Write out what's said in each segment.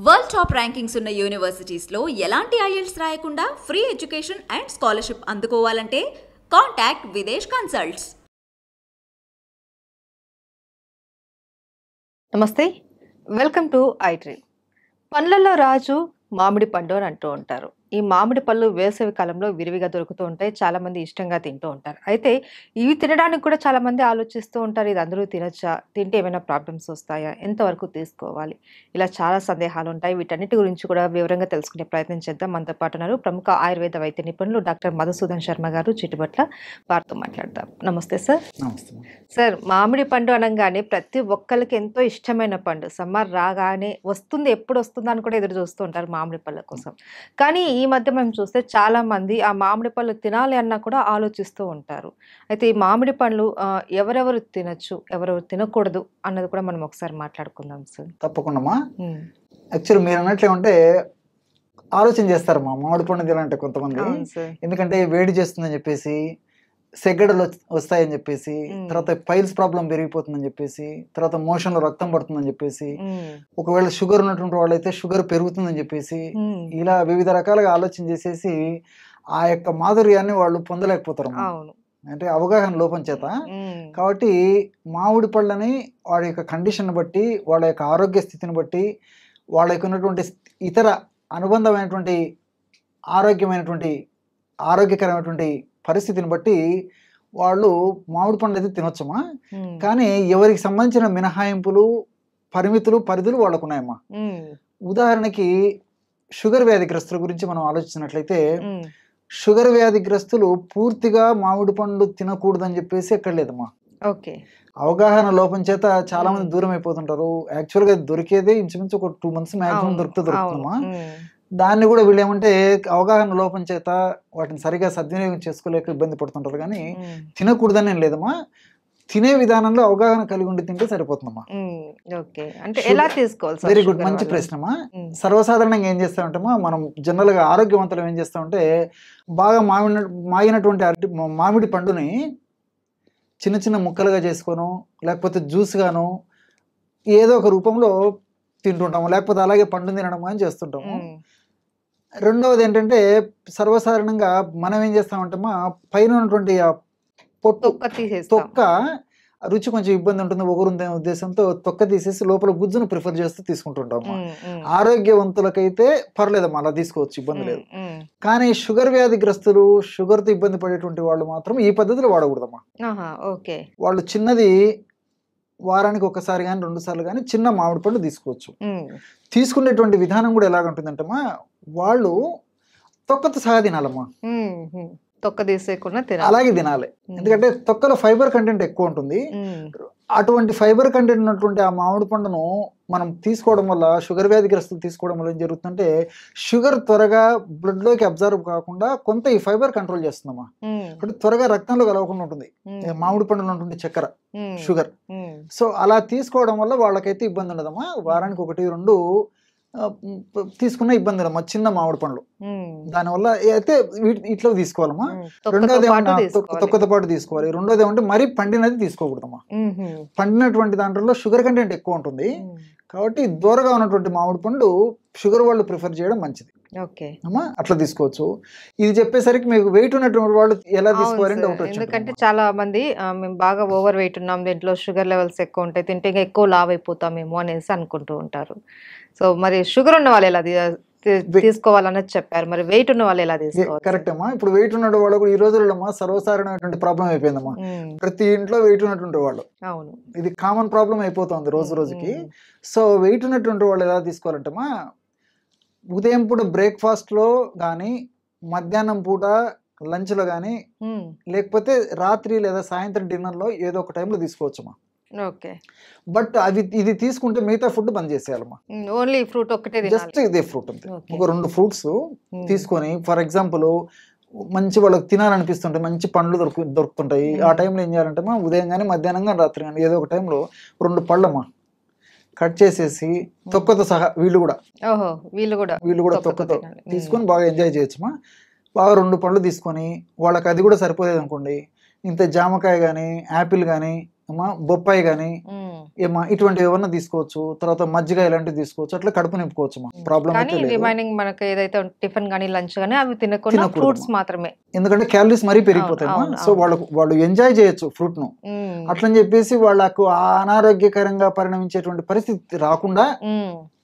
World top rankings ఉన్న యూనివర్సిటీస్లో ఎలాంటి IELTS రాయకుండా ఫ్రీ ఎడ్యుకేషన్ అండ్ స్కాలర్షిప్ అందుకోవాలంటే కాంటాక్ట్ విదేశ్ కన్సల్ట్స్. నమస్తే, వెల్కమ్ టు ఐడ్రీమ్. పండ్లలో రాజు మామిడి పండు అని అంటూ ఉంటారు. ఈ మామిడి పళ్ళు వేసవి కాలంలో విరివిగా దొరుకుతూ ఉంటాయి. చాలా మంది ఇష్టంగా తింటూ ఉంటారు. అయితే ఇవి తినడానికి కూడా చాలా మంది ఆలోచిస్తూ ఉంటారు, ఇది అందరూ తినొచ్చా, తింటే ఏమైనా ప్రాబ్లమ్స్ వస్తాయా, ఎంతవరకు తీసుకోవాలి, ఇలా చాలా సందేహాలు ఉంటాయి. వీటన్నిటి గురించి కూడా వివరంగా తెలుసుకునే ప్రయత్నం చేద్దాం. మనతో పాటు ఉన్నారు ప్రముఖ ఆయుర్వేద వైద్య నిపుణులు డాక్టర్ మధుసూదన్ శర్మ గారు, చిట్టుబట్ల. వారితో మాట్లాడదాం. నమస్తే సార్. నమస్తే సార్, మామిడి పండు అనగానే ప్రతి ఒక్కరికి ఎంతో ఇష్టమైన పండు. సమ్మర్ రాగానే వస్తుంది, ఎప్పుడు వస్తుందా అని కూడా ఎదురు చూస్తూ ఉంటారు మామిడి పళ్ళ కోసం. కానీ ఈ మధ్య మనం చూస్తే చాలా మంది ఆ మామిడి పళ్ళు తినాలి అన్నా కూడా ఆలోచిస్తూ ఉంటారు. అయితే ఈ మామిడి పండ్లు ఎవరెవరు తినొచ్చు, ఎవరెవరు తినకూడదు అన్నది కూడా మనం ఒకసారి మాట్లాడుకుందాం సార్. తప్పకుండా. యాక్చువల్లీ మీరు అన్నట్లే ఉంటే ఆలోచన చేస్తారు మామిడి పండు తినాలంటే కొంతమంది. ఎందుకంటే వేడి చేస్తుందని చెప్పేసి, సెగ్గడలు వస్తాయని చెప్పేసి, తర్వాత పైల్స్ ప్రాబ్లం పెరిగిపోతుందని చెప్పేసి, తర్వాత మోషన్లో రక్తం పడుతుందని చెప్పేసి, ఒకవేళ షుగర్ ఉన్నటువంటి వాళ్ళైతే షుగర్ పెరుగుతుందని చెప్పేసి, ఇలా వివిధ రకాలుగా ఆలోచన చేసేసి ఆ యొక్క మాధుర్యాన్ని వాళ్ళు పొందలేకపోతారు. అంటే అవగాహన లోపం చేత. కాబట్టి మామిడి పళ్ళని వాళ్ళ యొక్క కండిషన్ బట్టి, వాళ్ళ యొక్క ఆరోగ్య స్థితిని బట్టి, వాళ్ళ యొక్క ఉన్నటువంటి ఇతర అనుబంధమైనటువంటి ఆరోగ్యకరమైనటువంటి పరిస్థితిని బట్టి వాళ్ళు మామిడి పండు అయితే తినొచ్చమ్మా. కానీ ఎవరికి సంబంధించిన మినహాయింపులు, పరిధులు వాళ్ళకు ఉన్నాయమ్మా. ఉదాహరణకి షుగర్ వ్యాధిగ్రస్తుల గురించి మనం ఆలోచించినట్లయితే, షుగర్ వ్యాధిగ్రస్తులు పూర్తిగా మామిడి పండు తినకూడదని చెప్పేసి ఎక్కడ లేదమ్మా. అవగాహన లోపం చేత చాలా మంది దూరం అయిపోతుంటారు. యాక్చువల్గా దొరికేదే ఇంచుమించు ఒక 2 months మ్యాక్సిమం దొరుకుతుందమ్మా. దాన్ని కూడా వీళ్ళు ఏమంటే అవగాహన లోపం చేత వాటిని సరిగా సద్వినియోగం చేసుకోలేక ఇబ్బంది పడుతుంటారు. కానీ తినకూడదని ఏం లేదమ్మా. తినే విధానంలో అవగాహన కలిగి ఉండి తింటే సరిపోతుందమ్మా. వెరీ గుడ్, మంచి ప్రశ్నమా. సర్వసాధారణంగా ఏం చేస్తామంటేమా, మనం జనరల్ గా ఆరోగ్యవంతులు ఏం చేస్తామంటే, బాగా మాగినటువంటి మామిడి పండుని చిన్న చిన్న ముక్కలుగా చేసుకోను, లేకపోతే జ్యూస్ గాను ఏదో ఒక రూపంలో తింటుంటాము, లేకపోతే అలాగే పండు తినడం అని చేస్తుంటాము. రెండవది ఏంటంటే, సర్వసాధారణంగా మనం ఏం చేస్తామంటే పైన ఉన్నటువంటి తొక్క రుచి కొంచెం ఇబ్బంది ఉంటుంది, ఒగరుందే ఉద్దేశంతో తొక్క తీసేసి లోపల గుజ్జును ప్రిఫర్ చేస్తూ తీసుకుంటుంటాము. ఆరోగ్యవంతులకైతే పర్లేదమ్మా, అలా తీసుకోవచ్చు, ఇబ్బంది లేదు. కానీ షుగర్ వ్యాధిగ్రస్తులు, షుగర్ తో ఇబ్బంది పడేటువంటి వాళ్ళు మాత్రం ఈ పద్ధతిలో వాడకూడదమ్మా. వాళ్ళు చిన్నది వారానికి ఒకసారి కానీ 2 సార్లు కానీ చిన్న మామిడి పండు తీసుకోవచ్చు. తీసుకునేటువంటి విధానం కూడా ఎలాగుంటుందంటమ్మా, వాళ్ళు తొక్కతో సహా తినాలమ్మా. తొక్క తీసేయకుండా అలాగే తినాలి. ఎందుకంటే తొక్కలో ఫైబర్ కంటెంట్ ఎక్కువ ఉంటుంది. అటువంటి ఫైబర్ కంటెంట్ ఉన్నటువంటి ఆ మామిడి పండును మనం తీసుకోవడం వల్ల, షుగర్ వ్యాధిగ్రస్తులు తీసుకోవడం వల్ల ఏం జరుగుతుందంటే, షుగర్ త్వరగా బ్లడ్ లోకి అబ్జర్వ్ కాకుండా కొంత ఈ ఫైబర్ కంట్రోల్ చేస్తుందమ్మా. అంటే త్వరగా రక్తంలో కలవకుండా ఉంటుంది మామిడి పండులో ఉంటుంది చక్కెర, షుగర్. సో అలా తీసుకోవడం వల్ల వాళ్ళకైతే ఇబ్బంది ఉండదమ్మా. వారానికి 1-2 తీసుకున్న ఇబ్బంది లేదమ్మా చిన్న మామిడి పండ్లు. దానివల్ల అయితే ఇట్లా తీసుకోవాలమ్మా. రెండోది తొక్కతో పాటు తీసుకోవాలి. రెండోది ఏమంటే మరీ పండినది తీసుకోకూడదమ్మా. పండినటువంటి దాంట్లో షుగర్ కంటెంట్ ఎక్కువ ఉంటుంది. కాబట్టి దూరగా ఉన్నటువంటి మామిడి పండు షుగర్ వాళ్ళు ప్రిఫర్ చేయడం మంచిది అమ్మా. అట్లా తీసుకోవచ్చు. ఇది చెప్పేసరికి మీకు వెయిట్ ఉన్నటువంటి వాళ్ళు ఎలా తీసుకోవాలని డౌట్ వచ్చింది. ఎందుకంటే చాలా మంది మేము బాగా ఓవర్ వెయిట్ ఉన్నాం, దీంట్లో షుగర్ లెవెల్స్ ఎక్కువ ఉంటాయి, తింటే ఎక్కువ లావ్ అయిపోతామేమో అనేసి అనుకుంటూ ఉంటారు. సో మరి షుగర్ ఉన్న వాళ్ళు ఎలా తీసుకోవాలన్నది చెప్పారు, మరి వెయిట్ ఉన్న వాళ్ళు ఎలా తీసుకోవాలి? కరెక్ట్ అమ్మా. ఇప్పుడు వెయిట్ ఉన్న వాళ్ళు కూడా ఈ రోజుల్లో సర్వసాధారణమైనటువంటి ప్రాబ్లం అయిపోయిందమ్మా. ప్రతి ఇంట్లో వెయిట్ ఉన్నటువంటి వాళ్ళు, ఇది కామన్ ప్రాబ్లం అయిపోతుంది రోజు రోజుకి. సో వెయిట్ ఉన్నటువంటి వాళ్ళు ఎలా తీసుకోవాలంటమ్మా, ఉదయం పూట బ్రేక్ఫాస్ట్ లో కానీ, మధ్యాహ్నం పూట లంచ్ లో కానీ, లేకపోతే రాత్రి లేదా సాయంత్రం డిన్నర్ లో ఏదో ఒక టైంలో తీసుకోవచ్చమ్మా. బట్ ఇది తీసుకుంటే మిగతా ఫుడ్ బంద్ చేసేయాలమ్మా. ఓన్లీ ఫ్రూట్ ఒకటే, జస్ట్ ఇదే ఫ్రూట్ అంతే. ఒక 2 ఫ్రూట్స్ తీసుకొని, ఫర్ ఎగ్జాంపుల్ మంచి వాళ్ళకి తినాలనిపిస్తుంటాయి, మంచి పండ్లు దొరుకుతుంటాయి. ఆ టైంలో ఏం చేయాలంటే ఉదయం కానీ, మధ్యాహ్నం కానీ, రాత్రి కానీ ఏదో ఒక టైంలో 2 పళ్ళమ్మా కట్ చేసేసి తొక్కతో సహా వీళ్ళు కూడా తొక్కతో తీసుకొని బాగా ఎంజాయ్ చేయొచ్చమ్మా. బాగా 2 పళ్ళు తీసుకొని, వాళ్ళకి అది కూడా సరిపోలేదు అనుకోండి, ఇంత జామకాయ కానీ, యాపిల్ కానీ, బొప్పాయి కానీ ఇటువంటివి ఏమన్నా తీసుకోవచ్చు, తర్వాత మజ్జిగ ఇలాంటివి తీసుకోవచ్చు, అట్లా కడుపు నింపుకోవచ్చు. ప్రాబ్లం కానీ అయితే లేదు. రిమైనింగ్ మనకి ఏదైతే టిఫిన్ కానీ లంచ్ కానీ అవి తినకుండా ఫ్రూట్స్ మాత్రమే, ఎందుకంటే క్యాలరీస్ మరీ పెరిగిపోతాయి. సో వాళ్ళు ఎంజాయ్ చేయొచ్చు ఫ్రూట్ ను. అట్లని చెప్పేసి వాళ్ళకు అనారోగ్యకరంగా పరిణమించేటువంటి పరిస్థితి రాకుండా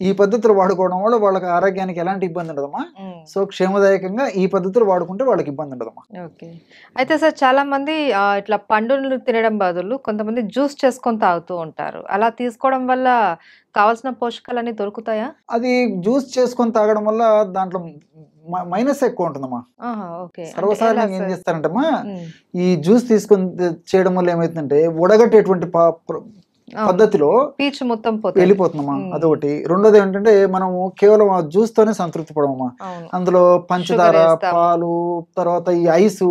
ఈ పద్ధతులు వాడుకోవడం వల్ల వాళ్ళకి ఆరోగ్యానికి ఎలాంటి ఇబ్బంది ఉండదమ్మా. సో క్షేమదాయకంగా ఈ పద్ధతులు వాడుకుంటే వాళ్ళకి ఇబ్బంది ఉండదమ్మా. ఓకే. అయితే సార్ చాలా మంది ఇట్లా పండును తినడం బదులు కొంతమంది జ్యూస్ చేసుకొని తాగుతూ ఉంటారు. అలా తీసుకోవడం వల్ల కావాల్సిన పోషకాలన్నీ దొరుకుతాయా? అది జ్యూస్ చేసుకొని తాగడం వల్ల దాంట్లో మైనస్ ఎక్కువ ఉంటుందమ్మా. సర్వసాధారణంగా ఏం చేస్తారంటమ్మా, ఈ జ్యూస్ తీసుకొని చేయడం వల్ల ఏమైతుందంటే ఉడగట్టేటువంటి పద్ధతిలో పీచు మొత్తం వెళ్ళిపోతుందమ్మా. అదొకటి. రెండోది ఏంటంటే మనము కేవలం ఆ జ్యూస్ తోనే సంతృప్తి పడమమ్మా. అందులో పంచదార, పాలు, తర్వాత ఈ ఐసు,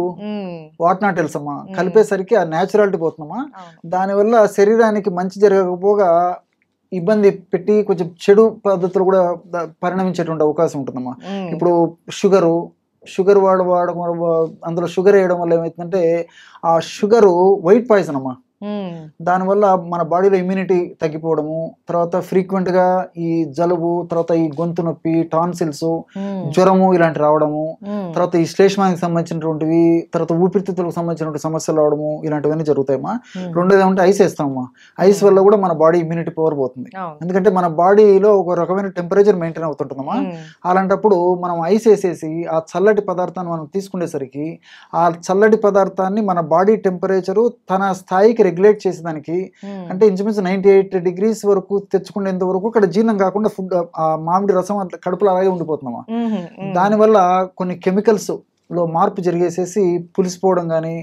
వాట్ నాట్ తెలుసమ్మా కలిపేసరికి ఆ న్యాచురాలిటీ పోతుందమ్మా. దానివల్ల శరీరానికి మంచి జరగకపోగా ఇబ్బంది పెట్టి కొంచెం చెడు పద్ధతులు కూడా పరిణమించేటువంటి అవకాశం ఉంటుందమ్మా. ఇప్పుడు షుగర్ వాడడం అందులో షుగర్ వేయడం వల్ల ఏమవుతుందంటే ఆ షుగరు వైట్ పాయిజన్ అమ్మా. దానివల్ల మన బాడీలో ఇమ్యూనిటీ తగ్గిపోవడము, తర్వాత ఫ్రీక్వెంట్ గా ఈ జలుబు, తర్వాత ఈ గొంతు నొప్పి, టాన్సిల్స్, జ్వరము ఇలాంటి రావడము, తర్వాత ఈ శ్లేష్మానికి సంబంధించినటువంటివి, తర్వాత ఊపిరితిత్తులకు సంబంధించినటువంటి సమస్యలు రావడము, ఇలాంటివన్నీ జరుగుతాయమ్మా. రెండోది ఏమంటే ఐస్ వేస్తామమ్మా. ఐస్ వల్ల కూడా మన బాడీ ఇమ్యూనిటీ పవర్ పోతుంది. ఎందుకంటే మన బాడీలో ఒక రకమైన టెంపరేచర్ మెయింటైన్ అవుతుంటుందమ్మా. అలాంటప్పుడు మనం ఐస్ వేసేసి ఆ చల్లటి పదార్థాన్ని మనం తీసుకునేసరికి ఆ చల్లటి పదార్థాన్ని మన బాడీ టెంపరేచరు తన స్థాయికి రెగ్యులేట్ చేసేదానికి, అంటే ఇంచుమించు 98 degrees వరకు తెచ్చుకునేంత వరకు అక్కడ జీర్ణం కాకుండా ఫుడ్ ఆ మామిడి రసం కడుపులో అలాగే ఉండిపోతుందమ్మా. దానివల్ల కొన్ని కెమికల్స్ లో మార్పు జరిగేసేసి పులిసిపోవడం కానీ,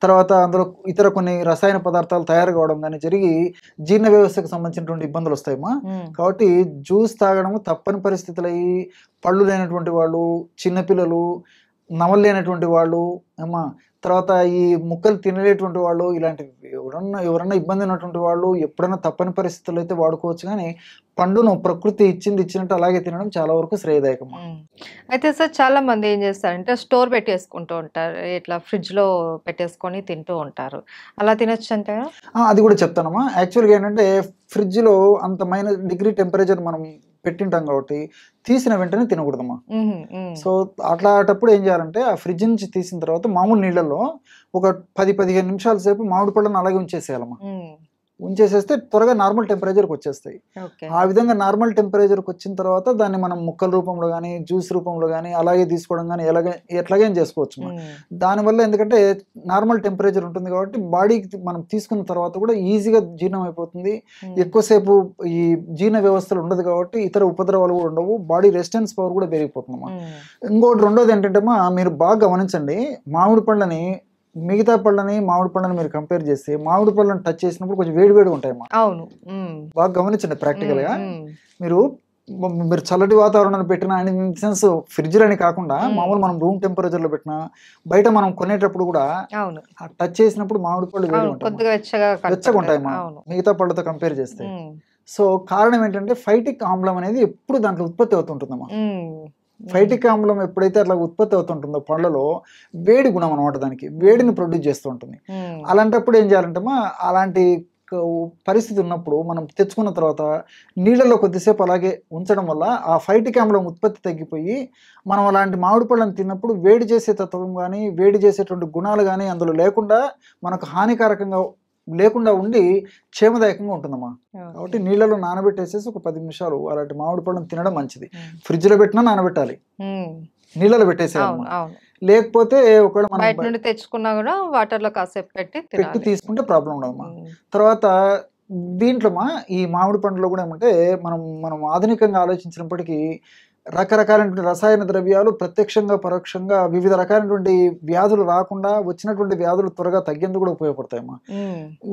తర్వాత అందులో ఇతర కొన్ని రసాయన పదార్థాలు తయారు కావడం కానీ జరిగి జీర్ణ వ్యవస్థకు సంబంధించినటువంటి ఇబ్బందులు వస్తాయమ్మా. కాబట్టి జ్యూస్ తాగడము తప్పని పరిస్థితులు అయ్యి పళ్ళు లేనటువంటి వాళ్ళు, చిన్నపిల్లలు, నమలేనటువంటి వాళ్ళు అమ్మా, తర్వాత ఈ ముక్కలు తినలేటువంటి వాళ్ళు, ఇలాంటి ఎవరన్నా ఇబ్బంది ఉన్నటువంటి వాళ్ళు ఎప్పుడైనా తప్పని పరిస్థితులు అయితే వాడుకోవచ్చు. కానీ పండును ప్రకృతి ఇచ్చినట్టు అలాగే తినడం చాలా వరకు శ్రేయదాయకం. అయితే సార్ చాలా మంది ఏం చేస్తారంటే స్టోర్ పెట్టేసుకుంటూ ఉంటారు, ఇట్లా ఫ్రిడ్జ్ లో పెట్టేసుకొని తింటూ ఉంటారు. అలా తినొచ్చు అంటే అది కూడా చెప్తానమ్మా. యాక్చువల్గా ఏంటంటే ఫ్రిడ్జ్ లో అంత -డిగ్రీ టెంపరేచర్ మనం పెట్టింటాం కాబట్టి తీసిన వెంటనే తినకూడదమ్మా. సో అట్లాంటప్పుడు ఏం చేయాలంటే ఆ ఫ్రిడ్జ్ నుంచి తీసిన తర్వాత మామూలు నీళ్ళలో ఒక 10-15 నిమిషాల సేపు మామిడి పళ్ళను అలాగే ఉంచేసేయాలమ్మా. ఉంచేసేస్తే త్వరగా నార్మల్ టెంపరేచర్కి వచ్చేస్తాయి. ఆ విధంగా నార్మల్ టెంపరేచర్కి వచ్చిన తర్వాత దాన్ని మనం ముక్కల రూపంలో కానీ, జ్యూస్ రూపంలో కానీ అలాగే తీసుకోవడం కానీ ఎట్లాగైనా చేసుకోవచ్చు. దానివల్ల ఎందుకంటే నార్మల్ టెంపరేచర్ ఉంటుంది కాబట్టి బాడీకి మనం తీసుకున్న తర్వాత కూడా ఈజీగా జీర్ణం అయిపోతుంది. ఎక్కువసేపు ఈ జీర్ణ వ్యవస్థలు ఉండదు కాబట్టి ఇతర ఉపద్రవాలు కూడా ఉండవు, బాడీ రెసిస్టెన్స్ పవర్ కూడా పెరిగిపోతుందమ్మా. ఇంకోటి రెండోది ఏంటంటే మీరు బాగా గమనించండి, మామిడి పళ్ళని మిగతా పళ్ళని మామిడి పళ్ళని మీరు కంపేర్ చేస్తే మామిడి పళ్ళని టచ్ చేసినప్పుడు కొంచెం వేడిగా ఉంటాయమ్మా. అవును, బాగా గమనించండి. ప్రాక్టికల్ గా మీరు చల్లటి వాతావరణాన్ని పెట్టిన సెన్స్ ఫ్రిడ్జ్ అని కాకుండా మామూలు మనం రూమ్ టెంపరేచర్ లో పెట్టినా, బయట మనం కొనేటప్పుడు కూడా టచ్ చేసినప్పుడు మామిడి పళ్ళు వేడి వెచ్చగా ఉంటాయమ్మా మిగతా పళ్ళతో కంపేర్ చేస్తే. సో కారణం ఏంటంటే ఫైటిక్ ఆమ్లం అనేది ఎప్పుడు దాంట్లో ఉత్పత్తి అవుతుంటుందమ్మా. ఫైటిక్ ఆమ్లం ఎప్పుడైతే అట్లా ఉత్పత్తి అవుతుంటుందో పళ్ళలో వేడి గుణం అనమాట, దానికి వేడిని ప్రొడ్యూస్ చేస్తూ ఉంటుంది. అలాంటప్పుడు ఏం చేయాలంటమ్మా, అలాంటి పరిస్థితి ఉన్నప్పుడు మనం తెచ్చుకున్న తర్వాత నీళ్ళలో కొద్దిసేపు అలాగే ఉంచడం వల్ల ఆ ఫైటిక్ ఆమ్లం ఉత్పత్తి తగ్గిపోయి మనం అలాంటి మామిడి పళ్ళని తిన్నప్పుడు వేడి చేసే తత్వం కానీ, వేడి చేసేటువంటి గుణాలు కానీ అందులో లేకుండా మనకు హానికారకంగా లేకుండా ఉండి క్షేమదాయకంగా ఉంటుందమ్మా. కాబట్టి నీళ్ళలో నానబెట్టేసేసి ఒక 10 నిమిషాలు అలాంటి మామిడి పళ్ళని తినడం మంచిది. ఫ్రిడ్జ్ లో పెట్టినా నానబెట్టాలి, నీళ్ళలో పెట్టేసేయాలమ్మా. లేకపోతే ఒకవేళ మనం తెచ్చుకున్నా కూడా వాటర్ లో కాసేపు పెట్టి తీసుకుంటే ప్రాబ్లం ఉండదమ్మా. తర్వాత దీంట్లో ఈ మామిడి పండులో కూడా ఏమంటే మనం ఆధునికంగా ఆలోచించినప్పటికీ రకరకాలైనటువంటి రసాయన ద్రవ్యాలు ప్రత్యక్షంగా పరోక్షంగా వివిధ రకాలైనటువంటి వ్యాధులు రాకుండా వచ్చినటువంటి వ్యాధులు త్వరగా తగ్గేందుకు కూడా ఉపయోగపడతాయమ్మా.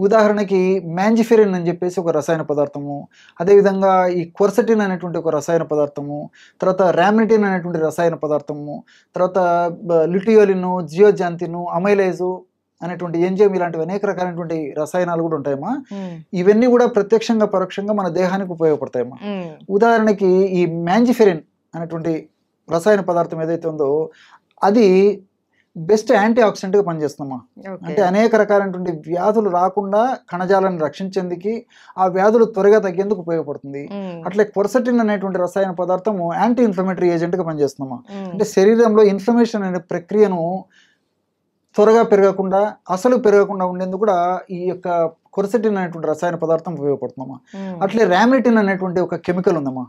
ఉదాహరణకి మ్యాంజిఫెరిన్ అని చెప్పేసి ఒక రసాయన పదార్థము, అదేవిధంగా ఈ క్వర్సటిన్ అనేటువంటి ఒక రసాయన పదార్థము, తర్వాత రామినిటిన్ అనేటువంటి రసాయన పదార్థము, తర్వాత లిటియోలిన్, జియోజాంతిన్, అమైలేజు అనేటువంటి ఎంజైమ్, ఇలాంటివి అనేక రకాలైనటువంటి రసాయనాలు కూడా ఉంటాయమ్మా. ఇవన్నీ కూడా ప్రత్యక్షంగా పరోక్షంగా మన దేహానికి ఉపయోగపడతాయమ్మా. ఉదాహరణకి ఈ మ్యాంజిఫెరిన్ అనేటువంటి రసాయన పదార్థం ఏదైతే ఉందో అది బెస్ట్ యాంటీ ఆక్సిడెంట్ గా పనిచేస్తుందమ్మా. అంటే అనేక రకాలైనటువంటి వ్యాధులు రాకుండా కణజాలాన్ని రక్షించేందుకు, ఆ వ్యాధులు త్వరగా తగ్గేందుకు ఉపయోగపడుతుంది. అట్లే క్వర్సెటిన్ అనేటువంటి రసాయన పదార్థము యాంటీ ఇన్ఫ్లమేటరీ ఏజెంట్ గా పనిచేస్తుందమ్మా. అంటే శరీరంలో ఇన్ఫ్లమేషన్ అనే ప్రక్రియను త్వరగా పెరగకుండా, అసలు పెరగకుండా ఉండేందుకు కూడా ఈ యొక్క క్వర్సెటిన్ అనేటువంటి రసాయన పదార్థం ఉపయోగపడుతుందమ్మా. అట్లే రామినిటిన్ అనేటువంటి ఒక కెమికల్ ఉందమ్మా.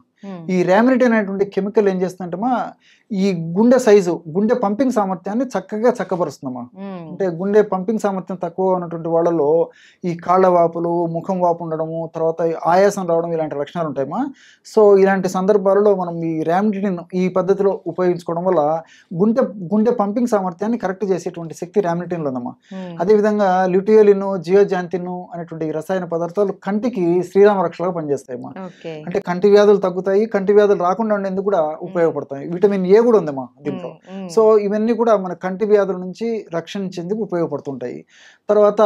ఈ రామినిటిన్ అనేటువంటి కెమికల్ ఏం చేస్తుందంటమ్మా, ఈ గుండె సైజు, గుండె పంపింగ్ సామర్థ్యాన్ని చక్కగా చక్కపరుస్తుందమ్మా. అంటే గుండె పంపింగ్ సామర్థ్యం తక్కువ ఉన్నటువంటి వాళ్ళలో ఈ కాళ్ళ వాపులు, ముఖం వాపు ఉండడము, తర్వాత ఆయాసం రావడం ఇలాంటి లక్షణాలు ఉంటాయమ్మా. సో ఇలాంటి సందర్భాలలో మనం ఈ రామినిటిన్ ఈ పద్ధతిలో ఉపయోగించుకోవడం వల్ల గుండె పంపింగ్ సామర్థ్యాన్ని కరెక్ట్ చేసేటువంటి శక్తి రామినిటిన్లో ఉందమ్మా. అదేవిధంగా ల్యూటియోలిన్, జియోజాంతిన్ అనేటువంటి రసాయన పదార్థాలు కంటికి శ్రీరామ రక్షలుగా పనిచేస్తాయమ్మా. అంటే కంటి వ్యాధులు తగ్గుతాయి, కంటి వ్యాధులు రాకుండా ఉండేందుకు కూడా ఉపయోగపడతాయి. విటమిన్ ఏ కూడా ఉందమ్మా దీంట్లో. సో ఇవన్నీ కూడా మన కంటి వ్యాధుల నుంచి రక్షించేందుకు ఉపయోగపడుతుంటాయి. తర్వాత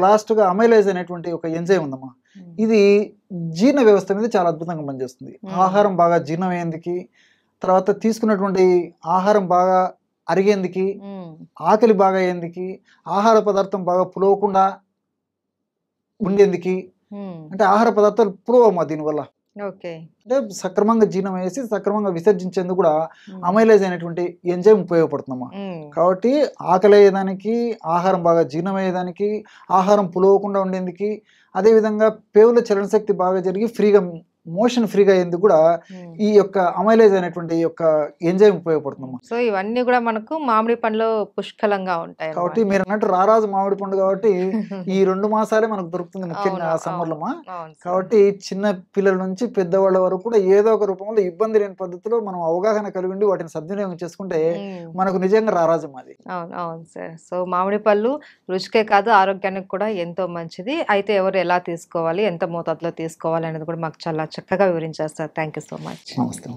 లాస్ట్ గా అమైలేజ్ అనేటువంటి ఒక ఎంజైమ్ ఉందమ్మా. ఇది జీర్ణ వ్యవస్థ మీద చాలా అద్భుతంగా పనిచేస్తుంది. ఆహారం బాగా జీర్ణమయ్యేందుకు, తర్వాత తీసుకున్నటువంటి ఆహారం బాగా అరిగేందుకు, ఆకలి బాగా అయ్యేందుకు, ఆహార పదార్థం బాగా పులవకుండా ఉండేందుకు, అంటే ఆహార పదార్థాలు పులవమ్మా దీనివల్ల. అంటే సక్రమంగా జీర్ణం వేసి సక్రమంగా విసర్జించేందుకు కూడా అమైలేజ్ అనేటువంటి ఎంజైమ్ ఉపయోగపడుతుందమ్మా. కాబట్టి ఆకలి అయ్యేదానికి, ఆహారం బాగా జీర్ణమయ్యేదానికి, ఆహారం పులవకుండా ఉండేందుకు, అదేవిధంగా పేగుల చలనశక్తి బాగా జరిగి ఫ్రీగా మోషన్ ఫ్రీగా అయ్యేందుకు కూడా ఈ యొక్క అమైలేజ్ అనేటువంటి యొక్క ఎంజైమ్ ఉపయోగపడుతుందమ్మా. సో ఇవన్నీ కూడా మనకు మామిడి పండ్లో పుష్కలంగా ఉంటాయి. కాబట్టి మీరు అన్నట్టు రారాజు మామిడి పండు కాబట్టి ఈ 2 మాసాలే మనకు దొరుకుతుంది ముఖ్యంగా ఆ సమ్మర్లో. కాబట్టి చిన్న పిల్లల నుంచి పెద్దవాళ్ళ వరకు కూడా ఏదో ఒక రూపంలో ఇబ్బంది లేని పద్ధతిలో మనం అవగాహన కలిగి ఉండి వాటిని సద్వినియోగం చేసుకుంటే మనకు నిజంగా రారాజు మాది. అవును సార్. సో మామిడి పళ్ళు రుచికే కాదు ఆరోగ్యానికి కూడా ఎంతో మంచిది. అయితే ఎవరు ఎలా తీసుకోవాలి, ఎంత మోతాదులో తీసుకోవాలి అనేది కూడా మాకు చాలా చక్కగా వివరించారు sir. Thank you so much. నమస్తే.